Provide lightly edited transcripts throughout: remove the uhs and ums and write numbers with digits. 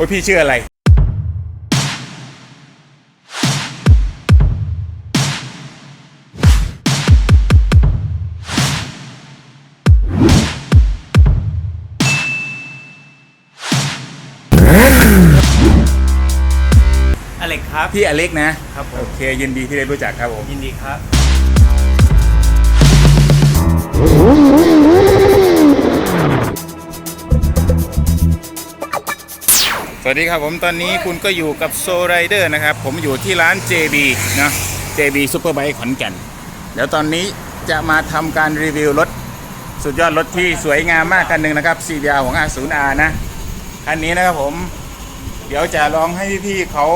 อ้ยพี่ชื่ออะไรอเล็กครับพี่อเล็กนะครับผมโอเคยินดีที่ได้รู้จักครับผมยินดีครับสวัสดีครับผมตอนนี้คุณก็อยู่กับโซไรเดอร์นะครับผมอยู่ที่ร้าน JB นะ JB Superbike ขอนแก่นเดี๋ยวตอนนี้จะมาทำการรีวิวรถสุดยอดรถที่สวยงามมากคันหนึ่งนะครับ CBR ของ R0R นะคันนี้นะครับผมเดี๋ยวจะลองให้พี่ๆเขา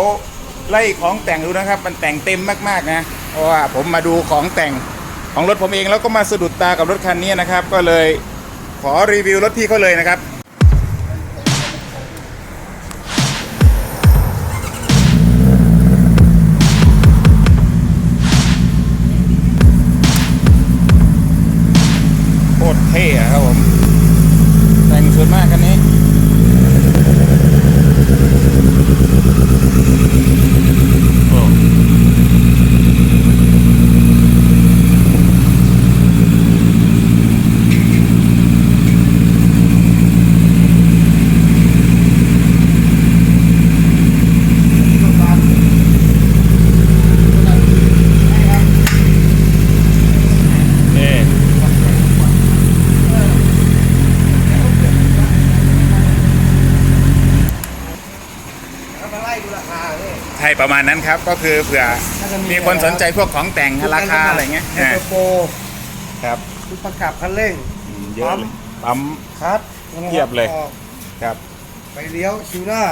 ไล่ของแต่งดูนะครับมันแต่งเต็มมากๆนะเพราะว่าผมมาดูของแต่งของรถผมเองแล้วก็มาสะดุดตากับรถคันนี้นะครับก็เลยขอรีวิวรถพี่เขาเลยนะครับโคตรเท่ครับผมแต่งสวยมากคันนี้ใช่ประมาณนั้นครับก็คือเผื่อมีคนสนใจพวกของแต่งราคาอะไรเงี้ยโปรครับชุดประกับคันเร่งเยอะเลยปั๊มคัดเทียบเลยครับไปเลี้ยวชิวหน้า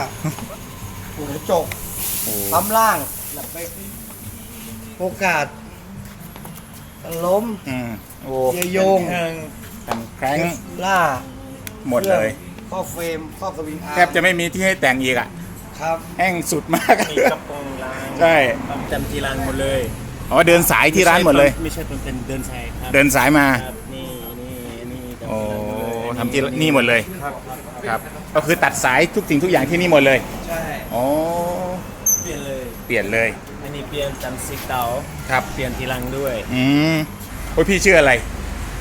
หัวจกปั๊มล่างโอกาสล้มโอ้ เกียร์โยงกันแคร้งล่าหมดเลยครอบเฟรมครอบสวิงอาร์ แทบจะไม่มีที่ให้แต่งอีกอ่ะครับแห้งสุดมากมีกระโปรงลางใช่จำที่ร้านหมดเลยอ๋อเดินสายที่ร้านหมดเลยไม่ใช่เป็นเดินสายครับเดินสายมานี่โอ้ทำที่นี่หมดเลยครับก็คือตัดสายทุกสิ่งทุกอย่างที่นี่หมดเลยใช่อ๋อเปลี่ยนเลย อันนี้เปลี่ยนจำซิกเต๋าครับเปลี่ยนทีหลังด้วยโอ้ยพี่ชื่ออะไร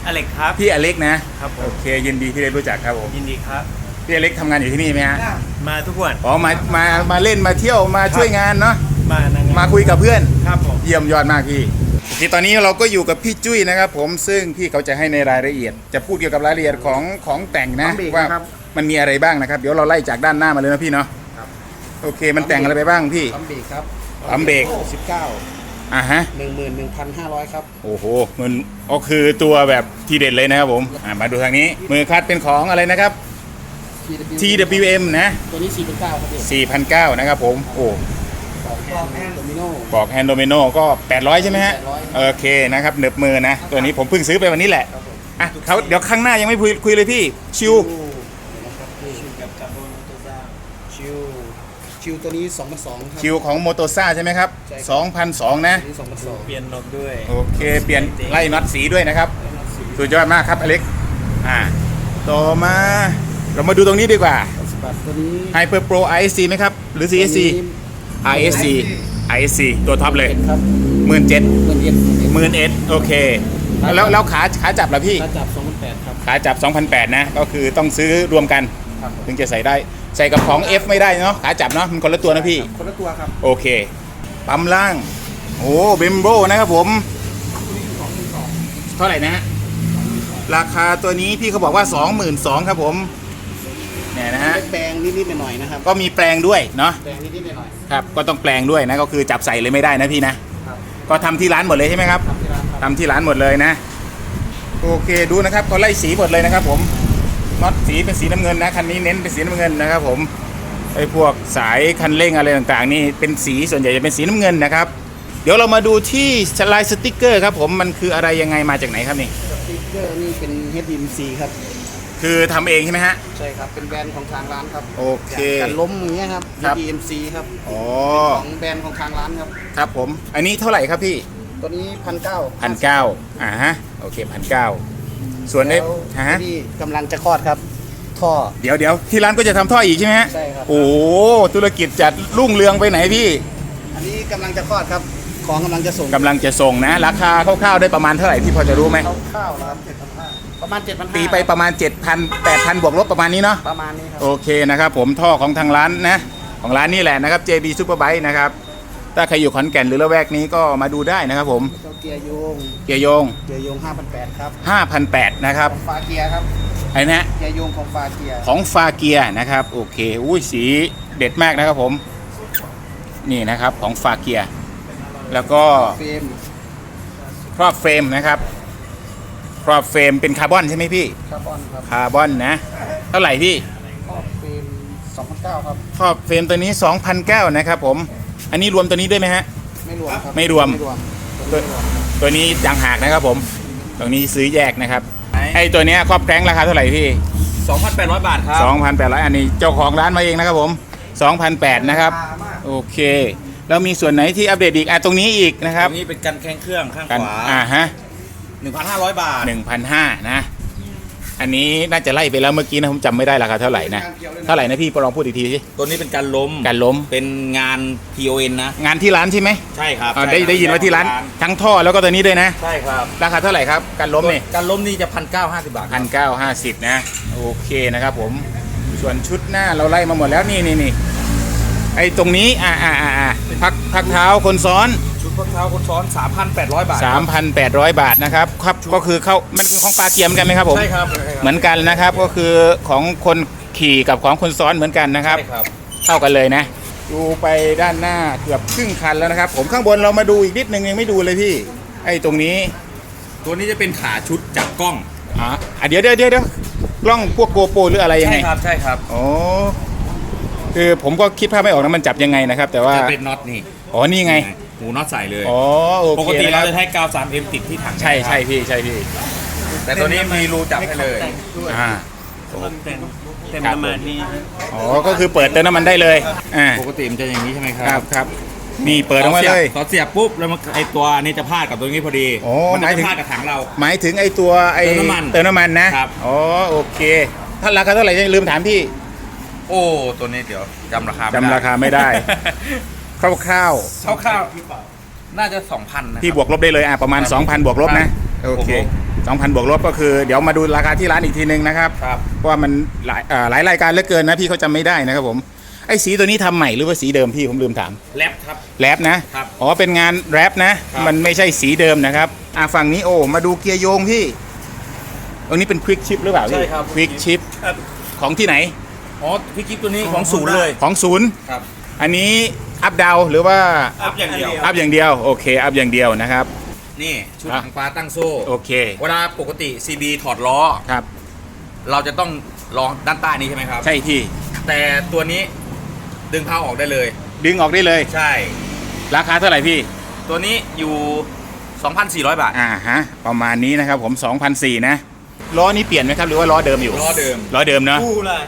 อเล็กครับพี่อเล็กนะครับโอเคยินดีที่ได้รู้จักครับผมยินดีครับพี่อเล็กทำงานอยู่ที่นี่ไหมฮะมาทุกวันอ๋อมาเล่นมาเที่ยวมาช่วยงานเนาะมาคุยกับเพื่อนครับผมเยี่ยมยอดมากพี่โอเคตอนนี้เราก็อยู่กับพี่จุ้ยนะครับผมซึ่งพี่เขาจะให้ในรายละเอียดจะพูดเกี่ยวกับรายละเอียดของแต่งนะว่ามันมีอะไรบ้างนะครับเดี๋ยวเราไล่จากด้านหน้ามาเลยนะพี่เนาะโอเคมันแต่งอะไรไปบ้างพี่ปั๊มเบรกครับปั๊มเบรก19ฮะ11,500ครับโอ้โหมันก็คือตัวแบบทีเด็ดเลยนะครับผมมาดูทางนี้มือคัดเป็นของอะไรนะครับ TWM นะตัวนี้ 4,900 ครับพี่4,900นะครับผมโอ้บอกแฮนโดมิโนก็800ใช่ไหมฮะโอเคนะครับเหนืบมือนะตัวนี้ผมเพิ่งซื้อไปวันนี้แหละอ่ะเขาเดี๋ยวข้างหน้ายังไม่คุยเลยพี่ชิวตัวนี้ 2,200 ครับชิวของโมโตซ่าใช่ไหมครับ 2,200 นะเปลี่ยนน็อตด้วยโอเคเปลี่ยนไล่น็อตสีด้วยนะครับสุดยอดมากครับอเล็กต่อมาเรามาดูตรงนี้ดีกว่าตัวนี้ Hyper Pro ISC ไหมครับหรือ CSC ISC ตัวท็อปเลย17,000โอเคแล้วขาจับล่ะพี่ขาจับ 2,800 ครับขาจับ 2,800 นะก็คือต้องซื้อรวมกันถึงจะใส่ได้ใส่กับของ F ไม่ได้เนาะขาจับเนาะมันคนละตัวนะพี่คนละตัวครับโอเคปั๊มล่างโอ้เบมโบนะครับผมเท่าไหร่นะฮะราคาตัวนี้พี่เขาบอกว่า 22,000 ครับผมเนี่ยนะฮะแปลงนิดๆหน่อยๆนะครับก็มีแปลงด้วยเนาะแปลงนิดๆหน่อยๆครับก็ต้องแปลงด้วยนะก็คือจับใส่เลยไม่ได้นะพี่นะก็ทำที่ร้านหมดเลยใช่ไหมครับทำที่ร้านหมดเลยนะโอเคดูนะครับก็ไล่สีหมดเลยนะครับผมน็อตสีเป็นสีน้ำเงินนะคันนี้เน้นเป็นสีน้ำเงินนะครับผมไอ้พวกสายคันเร่งอะไรต่างๆนี่เป็นสีส่วนใหญ่จะเป็นสีน้ำเงินนะครับเดี๋ยวเรามาดูที่ลายสติ๊กเกอร์ครับผมมันคืออะไรยังไงมาจากไหนครับนี่สติ๊กเกอร์นี่เป็น HDMC ครับคือทำเองใช่ไหมฮะใช่ครับเป็นแบรนด์ของทางร้านครับโอเคการล้มอย่างเงี้ยครับ HDMC ครับอ๋อของแบรนด์ของทางร้านครับครับผมอันนี้เท่าไหร่ครับพี่ตัวนี้ 1,900ฮะโอเค1,900ส่วนนี้ที่กำลังจะคลอดครับ ท่อ เดี๋ยวที่ร้านก็จะทำท่ออีกใช่ไหมฮะ ใช่ครับ โอ้โหธุรกิจจัดรุ่งเรืองไปไหนพี่ อันนี้กำลังจะคลอดครับ ของกำลังจะส่ง กำลังจะส่งนะ ราคาคร่าวๆได้ประมาณเท่าไหร่พี่พอจะรู้ไหม ข้าวนะครับ7,500ประมาณ7,500 ตีไปประมาณ 7,000 8,000 บวกลบประมาณนี้เนาะ ประมาณนี้ครับ โอเคนะครับผมท่อของทางร้านนะของร้านนี่แหละนะครับ JB Superbike นะครับถ้าใครอยู่ขอนแก่นหรือละแวกนี้ก็มาดูได้นะครับผม เจ้าเกียร์โยง เกียร์โยง 5,800ครับ 5,800นะครับ ของฟาเกียร์ครับ ไอ้นะ เกียร์โยงของฟาเกียร์ ของฟาเกียนะครับโอเคอุ้ยสีเด็ดมากนะครับผมนี่นะครับของฟาเกียแล้วก็ เฟรม ครอบเฟรมนะครับครอบเฟรมเป็นคาร์บอนใช่ไหมพี่ คาร์บอนครับ คาร์บอนนะเท่าไหร่พี่ ครอบเฟรม2,900ครับ ครอบเฟรมตัวนี้ 2,900นะครับผมอันนี้รวมตัวนี้ด้วยไหมฮะ ไม่รวมครับ ไม่รวม ตัวนี้ไม่รวม ตัวนี้ต่างหากนะครับผมตรงนี้ซื้อแยกนะครับไอ้ตัวเนี้ยครอบแครงราคาเท่าไหร่พี่ 2,800 บาทครับ 2,800อันนี้เจ้าของร้านมาเองนะครับผม2,800นะครับโอเคแล้วมีส่วนไหนที่อัปเดตอีกตรงนี้อีกนะครับ ตรงนี้เป็นกันแข้งเครื่องข้าง กัน ขวา ฮะ 1,500 บาท 1,500นะอันนี้น่าจะไล่ไปแล้วเมื่อกี้นะผมจำไม่ได้ราคาเท่าไหร่นะเท่าไหร่นะพี่ลองพูดอีกทีสิ ตัวนี้เป็นการล้ม การล้ม เป็นงาน PON นะ งานที่ร้านใช่ไหม ใช่ครับ ได้ยินว่าที่ร้านทั้งท่อแล้วก็ตัวนี้ด้วยนะ ใช่ครับ ราคาเท่าไหร่ครับการล้มนี่ การล้มนี่จะ 1,950 บาทครับ 1,950นะโอเคนะครับผมส่วนชุดหน้าเราไล่มาหมดแล้วนี่ไอ้ตรงนี้พักเท้าคนซ้อน ชุดพักเท้าคนซ้อน 3,800 บาท 3,800 บาทนะครับครับก็คือมันคือของปลาเกียร์เหมือนกันไหมครับผม ใช่ครับ เหมือนกันนะครับก็คือของคนขี่กับของคนซ้อนเหมือนกันนะครับ ใช่ครับ เท่ากันเลยนะดูไปด้านหน้าเกือบครึ่งคันแล้วนะครับผมข้างบนเรามาดูอีกนิดนึงยังไม่ดูเลยพี่ไอ้ตรงนี้ ตัวนี้จะเป็นขาชุดจับกล้อง เดี๋ยวกล้องพวกโกโปรหรืออะไรยัง ใช่ ไง ครับ ใช่ครับ อ๋อคือผมก็คิดภาพไม่ออกนะมันจับยังไงนะครับ แต่ว่า จะเป็นน็อตนี่ อ๋อนี่ไง หูน็อตใส่เลย อ๋อโอ ป เค กติ นะค เรา รับ จะใช้กาว 3M ติดที่ถัง ใช่ นะครับ พี่ใช่พี่ แต่ตัวนี้มีรูจับให้เลย อ่า เต็มประมาณนี้ อ๋อก็คือเปิดเติมน้ำมันได้เลยปกติมันจะอย่างนี้ใช่ไหมครั ครับนี่เปิดออกมาเลย พอเสียบปุ๊บแล้วมันไอตัวนี้จะพาดกับตัวนี้พอดี โอ้ มัน หมายถึ จะ ง พาดกับถังเรา หมายถึงไอ้ตัวไอ้ เติมน้ำมัน เติมน้ำมันนะครับ อ๋อโอเคถ้าราคาเท่าไหร่ลืมถามพี่ โอ้ตัวนี้เดี๋ยวจำราคา จำราคาไม่ได้ คร่าว คร่าวๆน่าจะ 2,000นะ ๆที่บวกลบได้เลยประมาณ 2,000 บวกลบนะโอเค 2,000 บวกลบก็คือเดี๋ยวมาดูราคาที่ร้านอีกทีนึงนะครับ ครับ เพราะว่ามันหลายรายการเหลือเกินนะพี่เขาจำไม่ได้นะครับผมไอ้สีตัวนี้ทำใหม่หรือว่าสีเดิมพี่ผมลืมถาม แรปครับ แรปนะครับ อ๋อเป็นงานแรปนะครับ มันไม่ใช่สีเดิมนะครับฝั่งนี้โอ้มาดูเกียร์โยงพี่ตรงนี้เป็นควิกชิปหรือเปล่าพี่ ใช่ครับ ควิกชิปของที่ไหน อ๋อพี่กิ๊ฟตัวนี้ของศูนย์เลย ของศูนย์ ครับ อันนี้อัพดาวหรือว่า อัพอย่างเดียว อัพอย่างเดียวโอเคอัพอย่างเดียวนะครับ นี่ชุด ครับ ถังปลาตั้งโซ่ โอเค เวลาปกติ CB ถอดล้อ ครับ เราจะต้องลองด้านใต้นี้ใช่ไหมครับ ใช่พี่ แต่ตัวนี้ดึงเท้าออกได้เลย ดึงออกได้เลย ใช่ ราคาเท่าไหร่พี่ ตัวนี้อยู่ 2,400 บาท ประมาณนี้นะครับผม 2,400นะล้อนี้เปลี่ยนไหมครับหรือว่าล้อเดิมอยู่ ล้อเดิม ล้อเดิมเนาะ คู่ละ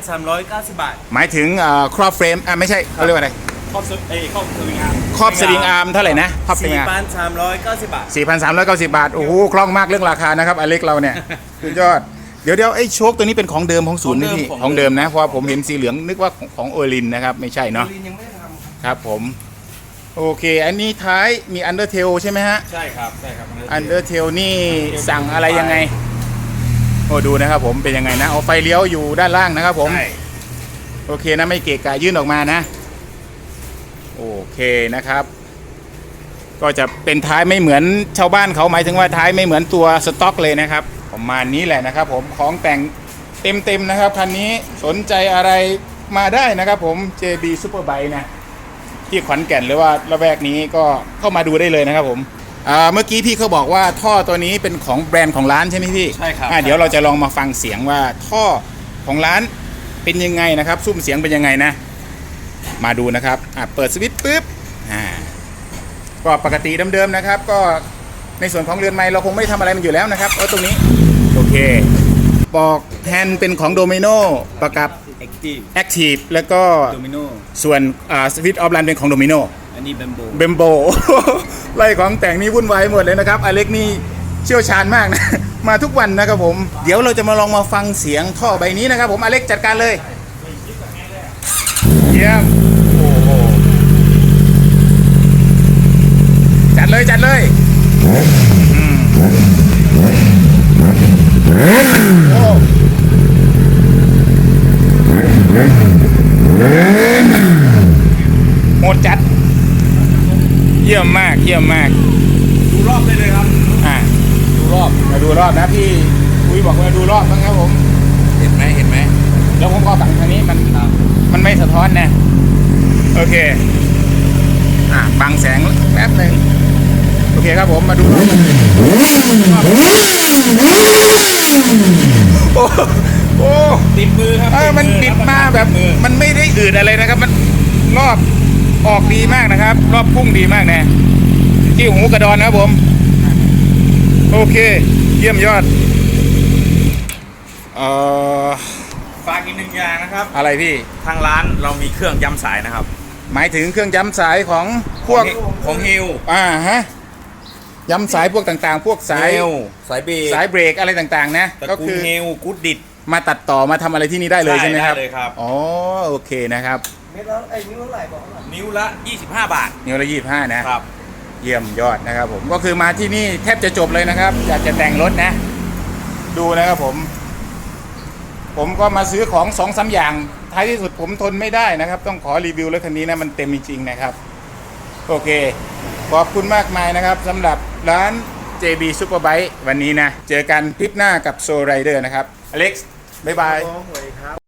4,390 บาท หมายถึงครอบเฟรมไม่ใช่เขาเรียกว่าอะไร ครอบครอบสวิงอาร์ม ครอบสลิงอาร์มเท่าไหร่นะครอบสลิงอาร์ม 4,390 บาท 4,390 บาทโอ้โหคล่องมากเรื่องราคานะครับอเล็กเราเนี่ย สุดยอดเดี๋ยวไอ้โชคตัวนี้เป็นของเดิมของศูนย์ไหมพี่ของเดิมนะเพราะว่าผมเห็นสีเหลืองนึกว่าของโอลินนะครับไม่ใช่เนาะ ลินยังไม่ได้ทำ ครับผมโอเคอันนี้ท้ายมีอันเดอร์เทลใช่ไหมฮะ ใช่ครับ ใช่ครับ อันเดอร์เทลนี่สั่งอะไรยังไงโอ้ดูนะครับผมเป็นยังไงนะเอาไฟเลี้ยวอยู่ด้านล่างนะครับผม ใช่ โอเคนะไม่เกะกะยื่นออกมานะโอเคนะครับ ก็จะเป็นท้ายไม่เหมือนชาวบ้านเขาหมายถึงว่าท้ายไม่เหมือนตัวสต็อกเลยนะครับประมาณนี้แหละนะครับผมของแต่งเต็มๆนะครับคันนี้สนใจอะไรมาได้นะครับผม JB Superbike นะที่ขอนแก่นหรือว่าละแวกนี้ก็เข้ามาดูได้เลยนะครับผมเมื่อกี้พี่เขาบอกว่าท่อตัวนี้เป็นของแบรนด์ของร้านใช่ไหมพี่ ใช่ครับ เดี๋ยวเราจะลองมาฟังเสียงว่าท่อของร้านเป็นยังไงนะครับซุ้มเสียงเป็นยังไงนะมาดูนะครับเปิดสวิตช์ปุ๊บก็ปกติเดิมๆนะครับก็ในส่วนของเรือนไม้เราคงไม่ทำอะไรมันอยู่แล้วนะครับตรงนี้โอเคปอกแฮนด์เป็นของโดมิโนประกับ Active Active แล้วก็ Domino ส่วนสวิตช์ออฟรันเป็นของโดมิโน อันนี้ Bembo เบมโบ ไล่ของแต่งนี่วุ่นวายหมดเลยนะครับอเล็กนี่ เชี่ยวชาญมากนะ มาทุกวันนะครับผม เดี๋ยวเราจะมาลองมาฟังเสียงท่อใบนี้นะครับผมอเล็กจัดการเลยเยี่ยมโอ้โหจัดเลยจัดเลยโอ้โหดจัดเยี่ยมมากเยี่ยมมาก ดูรอบได้เลยครับ ดูรอบมาดูรอบนะพี่คุยบอกว่าดูรอบบ้างครับผม เห็นไหมเห็นไหม แล้วผมก็ฝั่งทางนี้มันไม่สะท้อนนะโอเคบังแสงแป๊บหนึ่งโอเคครับผมมาดูรอบโอ้โอ้ ติดมือครับ มันติดมาแบบมันไม่ได้อืดอะไรนะครับ มันรอบออกดีมากนะครับ รอบพุ่งดีมากนะที่หูกระดอนนะครับผมโอเคเยี่ยมยอดฝากอีกหนึ่งอย่างนะครับ อะไรพี่ ทางร้านเรามีเครื่องย้ำสายนะครับ หมายถึงเครื่องย้ำสายของพวก ของฮิล ฮะย้ำสายพวกต่างๆ พวกสาย สายเบรก สายเบรกอะไรต่างๆนะ ตระ ก็ กู คื ล อ เฮลกูดดิด มาตัดต่อมาทำอะไรที่นี่ได้เลย ใช่ ใช่ไหมครับ ได้เลยครับ อ๋อโอเคนะครับ เม็ดละนิ้วเท่าไหร่บอกหน่อย นิ้วละ 25 บาท นิ้วละ25นะครับ เยี่ยมยอดนะครับผมก็คือมาที่นี่แทบจะจบเลยนะครับ อยากจะแต่งรถนะ ดูนะครับผมก็มาซื้อของ2-3อย่างท้ายที่สุดผมทนไม่ได้นะครับ ต้องขอรีวิวรถคันนี้นะมันเต็มจริงๆนะครับโอเคขอบคุณมากมายนะครับสำหรับร้าน JB Superbike วันนี้นะเจอกันคลิปหน้ากับ Soul Rider นะครับอเล็กซ์บ๊ายบาย โอ้โหครับ